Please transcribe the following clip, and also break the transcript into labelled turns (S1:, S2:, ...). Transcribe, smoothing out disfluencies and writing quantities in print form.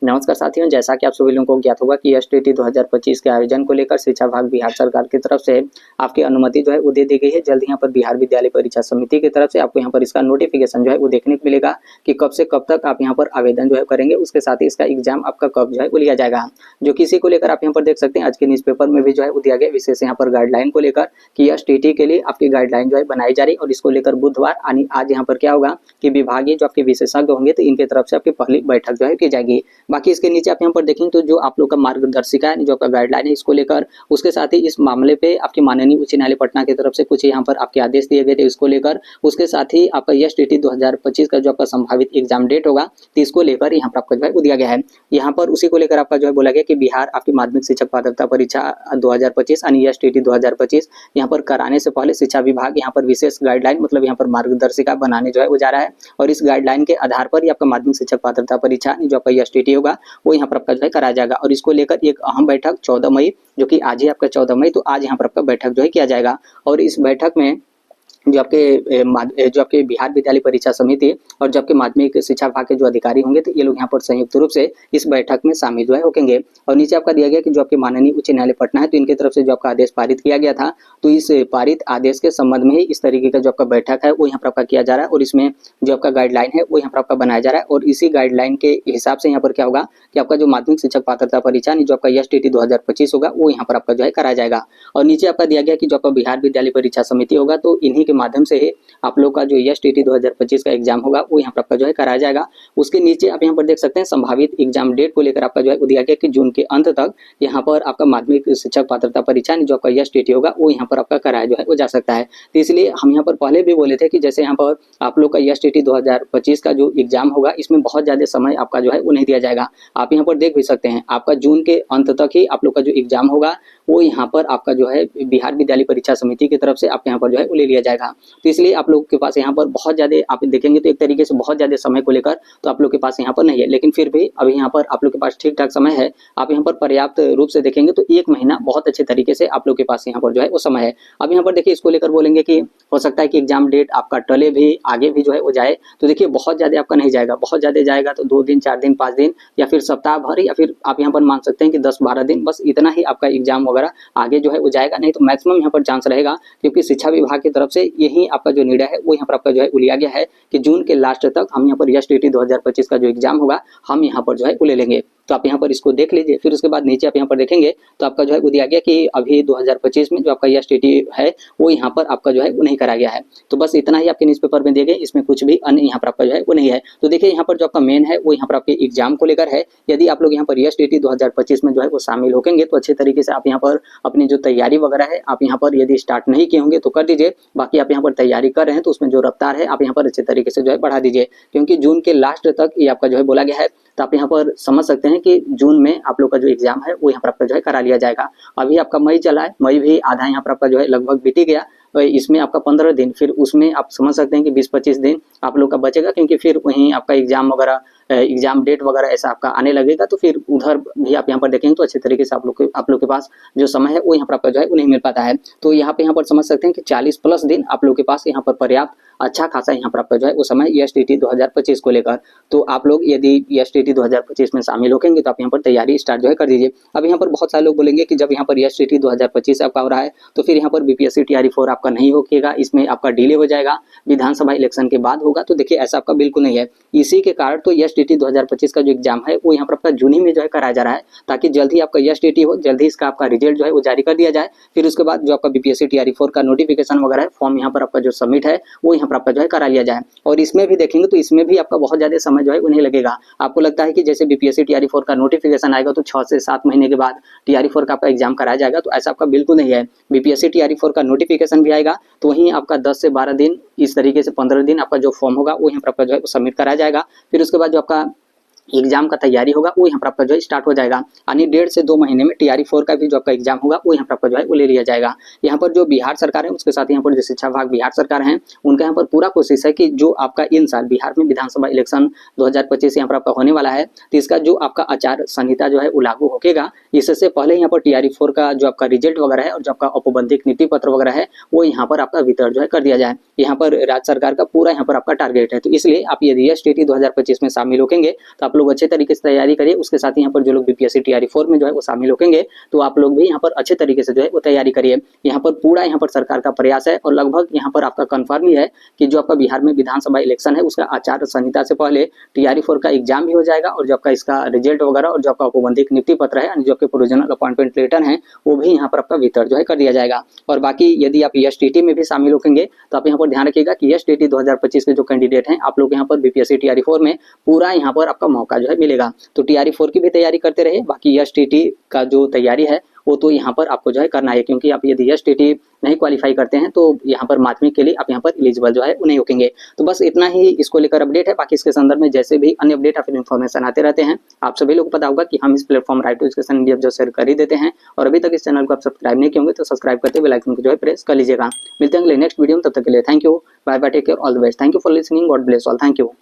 S1: नमस्कार साथियों, जैसा कि आप सभी लोगों को ज्ञात होगा कि एसटीटी 2025 के आयोजन को लेकर शिक्षा विभाग बिहार सरकार की तरफ से आपकी अनुमति जो है वो दे दी गई है। जल्द यहाँ पर बिहार विद्यालय परीक्षा समिति की तरफ से आपको यहाँ पर इसका नोटिफिकेशन जो है वो देखने को मिलेगा कि कब से कब तक आप यहाँ पर आवेदन जो है करेंगे। उसके साथ ही इसका एग्जाम आपका कब जो है वो लिया जाएगा, जो किसी को लेकर आप यहाँ पर देख सकते हैं। आज के न्यूज़पेपर में भी जो है वो दिया गया विशेष यहाँ पर गाइडलाइन को लेकर कि एसटीटी के लिए आपकी गाइडलाइन जो है बनाई जा रही है और इसको लेकर बुधवार यानी आज यहाँ पर क्या होगा कि विभागीय जो आपके विशेषज्ञ होंगे तो इनके तरफ से आपकी पहली बैठक जो है की जाएगी। बाकी इसके नीचे आप यहाँ पर देखेंगे तो जो आप लोग का मार्गदर्शिका है, जो आपका गाइडलाइन है इसको लेकर, उसके साथ ही इस मामले पे आपके माननीय उच्च न्यायालय पटना की तरफ से कुछ यहाँ पर आपके आदेश दिए गए थे इसको लेकर। उसके साथ ही आपका एसटीटी 2025 का जो आपका संभावित एग्जाम डेट होगा तो इसको लेकर यहाँ पर आपका जो है वो दिया गया है। यहाँ पर उसी को लेकर आपका जो है बोला गया कि बिहार आपकी माध्यमिक शिक्षक पात्रता परीक्षा 2025 यानी एसटीटी 2025 यहाँ पर कराने से पहले शिक्षा विभाग यहाँ पर विशेष गाइडलाइन मतलब यहाँ पर मार्गदर्शिका बनाने जो है वो जा रहा है और इस गाइडलाइन के आधार पर ही आपका माध्यमिक शिक्षक पात्रता परीक्षा जो आपका एसटीटी होगा वो यहाँ पर आपका जो है कराया जाएगा। और इसको लेकर एक अहम बैठक 14 मई जो कि आज ही आपका 14 मई तो आज यहाँ पर आपका बैठक जो है किया जाएगा। और इस बैठक में जो आपके बिहार विद्यालय परीक्षा समिति और जो आपके माध्यमिक शिक्षा विभाग के जो अधिकारी होंगे तो ये लोग यहाँ पर संयुक्त रूप से इस बैठक में शामिल जो है होंगे। और नीचे आपका दिया गया कि जो आपके माननीय उच्च न्यायालय पटना है तो इनकी तरफ से जो आपका आदेश पारित किया गया था तो इस पारित आदेश के संबंध में ही इस तरीके का जो आपका बैठक है वो यहाँ पर आपका किया जा रहा है और इसमें जो आपका गाइडलाइन है वो यहाँ पर आपका बनाया जा रहा है। और इसी गाइडलाइन के हिसाब से यहाँ पर क्या होगा कि आपका जो माध्यमिक शिक्षक पात्रता परीक्षा जो आपका एसटीटी 2025 होगा वो यहाँ पर आपका जो है कराया जाएगा। और नीचे आपका दिया गया कि जो आपका बिहार विद्यालय परीक्षा समिति होगा तो इन्हीं के माध्यम से ही आप लोग का जो एसटीटी 2025 का एग्जाम होगा वो यहाँ पर आपका जो है कराया जाएगा। उसके नीचे आप यहाँ पर देख सकते हैं संभावित एग्जाम डेट को लेकर आपका जो है दिया गया कि जून के अंत तक यहाँ पर आपका माध्यमिक शिक्षक पात्रता परीक्षा जो आपका एसटीटी होगा वो यहाँ पर आपका कराया जो है वो जा सकता है। तो इसलिए हम यहाँ पर पहले भी बोले थे कि जैसे यहाँ पर आप लोग का एसटीटी 2025 का जो एग्जाम होगा इसमें बहुत ज़्यादा समय आपका जो है वो नहीं दिया जाएगा। आप यहाँ पर देख भी सकते हैं आपका जून के अंत तक ही आप लोग का जो एग्जाम होगा वो यहाँ पर आपका जो है बिहार विद्यालय परीक्षा समिति की तरफ से आप यहाँ पर जो है वो ले लिया जाएगा। तो इसलिए आप लोगों के पास यहाँ पर बहुत ज़्यादा आप देखेंगे तो एक तरीके से बहुत ज़्यादा समय को लेकर तो आप लोग के पास यहाँ पर नहीं है, लेकिन फिर भी अभी यहाँ पर आप लोग के पास ठीक ठाक समय है। आप यहाँ पर पर्याप्त रूप से देखेंगे तो 1 महीना बहुत अच्छे तरीके से आप लोग के पास यहाँ पर जो है वो समय है। अब यहाँ पर देखिए इसको लेकर बोलेंगे कि हो सकता है कि एग्जाम डेट आपका टले भी आगे भी जो है वो जाए, तो देखिए बहुत ज़्यादा आपका नहीं जाएगा। बहुत ज़्यादा जाएगा तो 2 दिन 4 दिन 5 दिन या फिर सप्ताह भर या फिर आप यहाँ पर मान सकते हैं कि 10-12 दिन, बस इतना ही आपका एग्जाम वगैरह आगे जो है वो जाएगा। नहीं तो मैक्सिमम यहाँ पर चांस रहेगा क्योंकि शिक्षा विभाग की तरफ से यही आपका जो निर्णय है वो यहाँ पर आपका जो है लिया गया है कि जून के लास्ट तक हम यहाँ पर एसटीटी 2025 का जो एग्जाम होगा हम यहाँ पर जो है वो ले लेंगे। तो आप यहाँ पर इसको देख लीजिए। फिर उसके बाद नीचे आप यहाँ पर देखेंगे तो आपका जो है वो दिया गया कि अभी 2025 में जो आपका एसटीटी है वो यहाँ पर आपका जो है वो नहीं कराया गया है। तो बस इतना ही आपके न्यूज़पेपर में दिए गए, इसमें कुछ भी अन्य यहाँ पर आपका जो है वो नहीं है। तो देखिए यहाँ पर जो आपका मेन है वो यहाँ पर आपके एग्जाम को लेकर है। यदि आप लोग यहाँ पर एसटीटी 2025 में जो है वो शामिल होंगे तो अच्छे तरीके से आप यहाँ पर अपनी जो तैयारी वगैरह है आप यहाँ पर यदि स्टार्ट नहीं किए होंगे तो कर दीजिए। बाकी आप यहाँ पर तैयारी कर रहे हैं तो उसमें जो रफ्तार है आप यहाँ पर अच्छे तरीके से जो है बढ़ा दीजिए, क्योंकि जून के लास्ट तक ये आपका जो है बोला गया है। तो आप यहाँ पर समझ सकते हैं कि जून में आप लोग का जो एग्जाम है वो यहाँ पर आपका जो है करा लिया जाएगा। अभी आपका मई चला है, मई भी आधा यहाँ पर आपका जो है लगभग बीत गया, इसमें आपका 15 दिन, फिर उसमें आप समझ सकते हैं कि 20-25 दिन आप लोग का बचेगा, क्योंकि फिर वहीं आपका एग्जाम वगैरह एग्जाम डेट वगैरह ऐसा आपका आने लगेगा। तो फिर उधर भी आप यहाँ पर देखेंगे तो अच्छे तरीके से आप लोग के पास जो समय है वो यहाँ पर आपका जो है वो नहीं मिल पाता है। तो यहाँ पर समझ सकते हैं कि 40+ दिन आप लोग के पास यहाँ पर पर्याप्त अच्छा खासा यहाँ पर आपका जो है वो समय एसटीटी 2025 को लेकर। तो आप लोग यदि एसटीटी 2025 में शामिल होंगे तो आप यहाँ पर तैयारी स्टार्ट जो है कर दीजिए। अब यहाँ पर बहुत सारे लोग बोलेंगे कि जब यहाँ पर एसटीटी 2025 आपका हो रहा है तो फिर यहाँ पर बीपीएससी टीआरई 4 आपका नहीं होगा, इसमें आपका डिले हो जाएगा, विधानसभा इलेक्शन के बाद होगा। तो देखिए ऐसा आपका बिल्कुल नहीं है। इसी के कारण तो एसटीटी 2025 का जो एग्जाम है वो यहाँ पर आपका जून ही में जो है कराया जा रहा है, ताकि जल्द ही आपका एसटीटी हो, जल्द ही इसका आपका रिजल्ट जो है वो जारी कर दिया जाए। फिर उसके बाद जो आपका बीपीएससी टीआरई 4 का नोटिफिकेशन वगैरह है, फॉर्म यहाँ पर आपका जो सबमिट है वो यहाँ पर आपका जो है करा लिया जाए। और इसमें भी देखेंगे तो इसमें भी आपका बहुत ज्यादा समय जो है उन्हें लगेगा। आपको लगता है कि जैसे बीपीएससी टीआरई 4 का नोटिफिकेशन आएगा तो 6 से 7 महीने के बाद टीआरई 4 का आपका एग्जाम कराया जाएगा, तो ऐसा आपका बिल्कुल नहीं है। बीपीएससी टीआरई 4 का नोटिफिकेशन भी आएगा तो वहीं आपका 10 से 12 दिन, इस तरीके से 15 दिन आपका जो फॉर्म होगा वो यहाँ पर आपका जो है सबमिट कराया जाएगा। फिर उसके बाद जो आपका एग्जाम का तैयारी होगा वो यहाँ पर आपका जो है स्टार्ट हो जाएगा, यानी 1.5 से 2 महीने में टीआरई 4 का भी जो आपका एग्जाम होगा वो यहाँ पर आपका जो है वो ले लिया जाएगा। यहाँ पर जो बिहार सरकार है उसके साथ यहाँ पर जो शिक्षा विभाग बिहार सरकार है उनका यहाँ पर पूरा कोशिश है कि जो आपका इन साल बिहार में विधानसभा इलेक्शन 2025 यहाँ पर आपका होने वाला है तो इसका जो आपका आचार संहिता जो है वो लागू होगा। इससे पहले यहाँ पर टीआरई 4 का जो आपका रिजल्ट वगैरह है और जो आपका औपबंधिक नीति पत्र वगैरह है वो यहाँ पर आपका वितरण जो है कर दिया जाए। यहाँ पर राज्य सरकार का पूरा यहाँ पर आपका टारगेट है। तो इसलिए आप यदि एसटीटी 2025 में शामिल होंगे तो आप आप लोग अच्छे तरीके से तैयारी करिए। उसके साथ यहाँ पर जो लोग बीपीएससी टीआरई 4 में जो है वो शामिल होंगे, तो आप लोग भी यहाँ पर अच्छे तरीके से जो है वो तैयारी करिए। यहाँ पर पूरा यहाँ पर सरकार का प्रयास है और लगभग यहाँ पर आपका कन्फर्म ही है कि जो आपका बिहार में विधानसभा इलेक्शन है उसका आचार संहिता से पहले टीआरई 4 का एग्जाम भी हो जाएगा, और जो आपका इसका रिजल्ट वगैरह और जो आपका औपबंधिक नियुक्ति पत्र है, जो आपके प्रोविजनल अपॉइंटमेंट लेटर है, वो भी यहाँ पर आपका वितरण जो है कर दिया जाएगा। और बाकी यदि आप एसटीटी में भी शामिल होंगे तो आप यहाँ पर ध्यान रखिएगा कि एसटीटी 2025 के जो कैंडिडेट हैं, आप लोग यहाँ पर बीपीएससी टीआरई 4 में पूरा यहाँ पर आपका मौका जो है मिलेगा। तो टीआरई 4 की भी तैयारी करते रहिए। बाकी एसटीटी का जो तैयारी है वो तो यहाँ पर आपको जो है करना है, क्योंकि आप यदि एसटीटी नहीं क्वालिफाई करते हैं तो यहाँ पर माध्यमिक के लिए आप यहाँ पर एलिजिबल जो है वो नहीं होंगे। तो बस इतना ही इसको लेकर अपडेट है। बाकी इसके संदर्भ में जैसे भी अन्य अपडेट या फिर इन्फॉर्मेशन आते रहते हैं, आप सभी लोग को पता होगा कि हम इस platform right to education India जो शेयर कर ही देते हैं। और अभी तक इस चैनल को आप सब्सक्राइब नहीं किए होंगे तो सब्सक्राइब करते बेल आइकन को जो है प्रेस कर लीजिएगा। मिलते हैं अगले नेक्स्ट वीडियो में, तब तक के लिए thank you, bye bye, take care, all the best. Thank you for listening, God bless all, thank you.